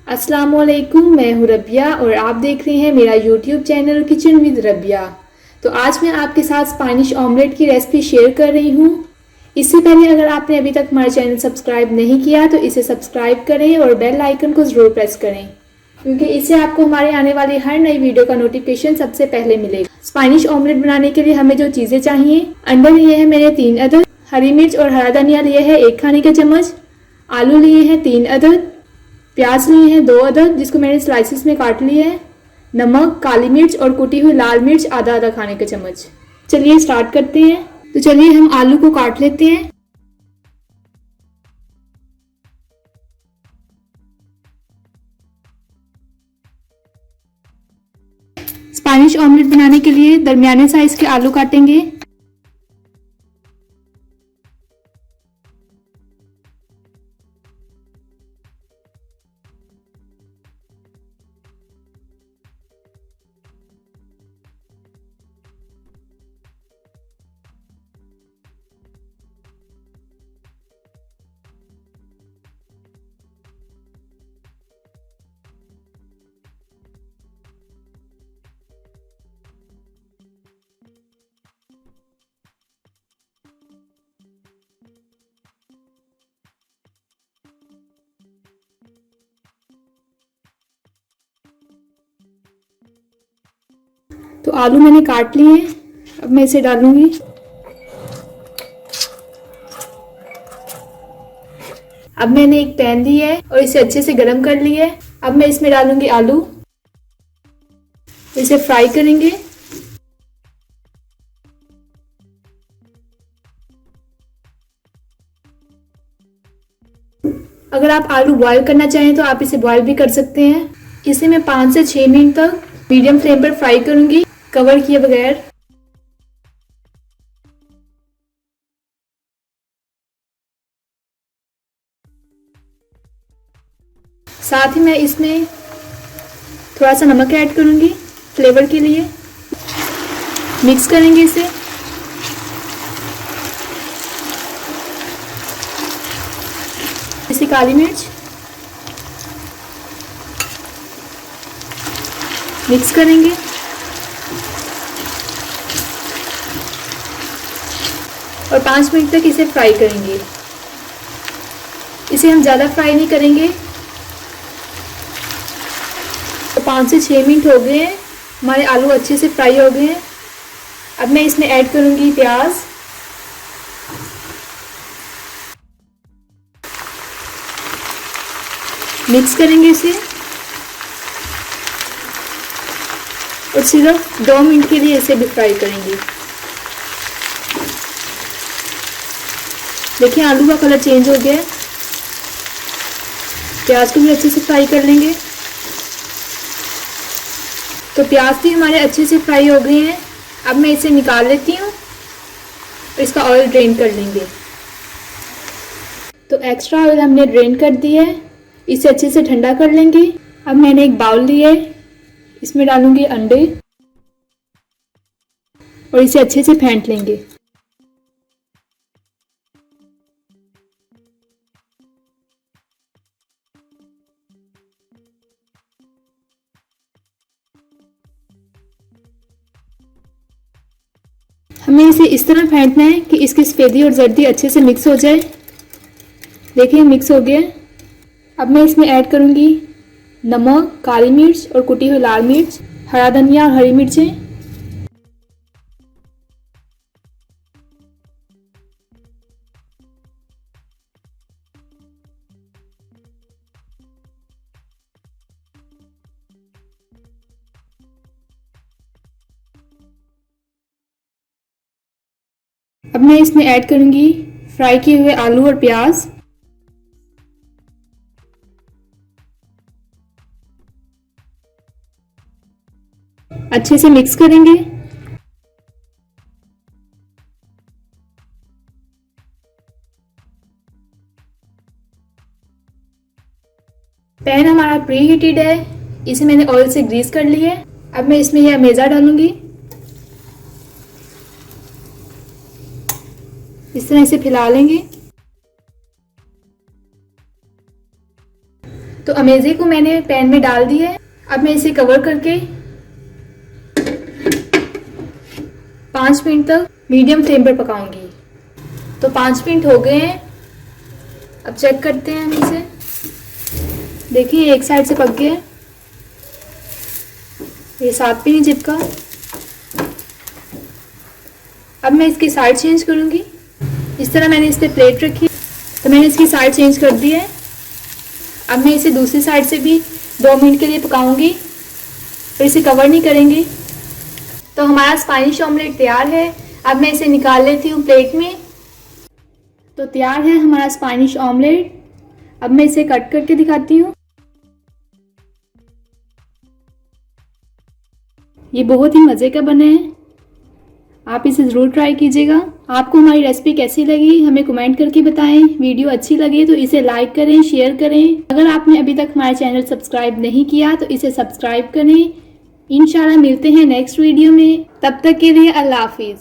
अस्सलाम वालेकुम, मैं हूँ रबिया और आप देख रहे हैं मेरा YouTube channel kitchen with Rabia. तो आज मैं आपके साथ स्पेनिश ऑमलेट की रेसिपी शेयर कर रही हूँ। इससे पहले अगर आपने अभी तक हमारा चैनल सब्सक्राइब नहीं किया तो इसे सब्सक्राइब करें और बेल आइकन को ज़रूर प्रेस करें, क्योंकि इससे आपको हमारे आने वाली हर नई वीडियो का नोटिफिकेशन सबसे पहले मिलेगा। स्पेनिश ऑमलेट बनाने के लिए हमें जो चीज़ें चाहिए, अंडा लिए है मैंने 3 अदद, हरी मिर्च और हरा धनिया लिए है 1 खाने का चम्मच, आलू लिए हैं 3 अदद, प्याज लिए हैं 2 अदद जिसको मैंने स्लाइसिस में काट लिया है, नमक, काली मिर्च और कुटी हुई लाल मिर्च आधा आधा खाने का चम्मच। चलिए स्टार्ट करते हैं। तो चलिए हम आलू को काट लेते हैं। स्पेनिश ऑमलेट बनाने के लिए दरमियाने साइज के आलू काटेंगे। तो आलू मैंने काट लिए हैं, अब मैं इसे डालूंगी। अब मैंने एक पैन ली है और इसे अच्छे से गर्म कर लिया है। अब मैं इसमें डालूंगी आलू, इसे फ्राई करेंगे। अगर आप आलू बॉईल करना चाहें तो आप इसे बॉईल भी कर सकते हैं। इसे मैं 5 से 6 मिनट तक मीडियम फ्लेम पर फ्राई करूंगी, कवर किए बगैर। साथ ही मैं इसमें थोड़ा सा नमक ऐड करूंगी फ्लेवर के लिए। मिक्स करेंगे इसे। इसे काली मिर्च मिक्स करेंगे और 5 मिनट तक इसे फ्राई करेंगे। इसे हम ज़्यादा फ्राई नहीं करेंगे। तो 5 से 6 मिनट हो गए हैं, हमारे आलू अच्छे से फ्राई हो गए हैं। अब मैं इसमें ऐड करूंगी प्याज, मिक्स करेंगे इसे और सिर्फ 2 मिनट के लिए इसे भी फ्राई करेंगे। देखिए आलू का कलर चेंज हो गया है। प्याज को भी अच्छे से फ्राई कर लेंगे। तो प्याज भी हमारे अच्छे से फ्राई हो गए हैं। अब मैं इसे निकाल लेती हूँ और इसका ऑयल ड्रेन कर लेंगे। तो एक्स्ट्रा ऑयल हमने ड्रेन कर दिया है, इसे अच्छे से ठंडा कर लेंगे। अब मैंने एक बाउल लिया है, इसमें डालूंगी अंडे और इसे अच्छे से फेंट लेंगे। हमें इसे इस तरह फेंटना है कि इसकी सफ़ेदी और जर्दी अच्छे से मिक्स हो जाए। देखिए मिक्स हो गया। अब मैं इसमें ऐड करूंगी नमक, काली मिर्च और कुटी हुई लाल मिर्च, हरा धनिया और हरी मिर्चें। अब मैं इसमें ऐड करूंगी फ्राई किए हुए आलू और प्याज। अच्छे से मिक्स करेंगे। पैन हमारा प्री हीटेड है, इसे मैंने ऑयल से ग्रीस कर लिया है। अब मैं इसमें यह अमेज़ा डालूंगी। इस तरह इसे फैला लेंगे। तो अमेज़े को मैंने पैन में डाल दिया है। अब मैं इसे कवर करके 5 मिनट तक मीडियम फ्लेम पर पकाऊंगी। तो 5 मिनट हो गए हैं। अब चेक करते हैं हम इसे। देखिए एक साइड से पक गया है, ये साथ भी नहीं चिपका। अब मैं इसकी साइड चेंज करूंगी। इस तरह मैंने इस पर प्लेट रखी, तो मैंने इसकी साइड चेंज कर दी है। अब मैं इसे दूसरी साइड से भी 2 मिनट के लिए पकाऊंगी, फिर इसे कवर नहीं करेंगे। तो हमारा स्पेनिश ऑमलेट तैयार है। अब मैं इसे निकाल लेती हूँ प्लेट में। तो तैयार है हमारा स्पेनिश ऑमलेट। अब मैं इसे कट करके दिखाती हूँ। ये बहुत ही मज़े का बना है, आप इसे ज़रूर ट्राई कीजिएगा। आपको हमारी रेसिपी कैसी लगी हमें कमेंट करके बताएं। वीडियो अच्छी लगे तो इसे लाइक करें, शेयर करें। अगर आपने अभी तक हमारा चैनल सब्सक्राइब नहीं किया तो इसे सब्सक्राइब करें। इंशाल्लाह मिलते हैं नेक्स्ट वीडियो में। तब तक के लिए अल्लाह हाफिज़।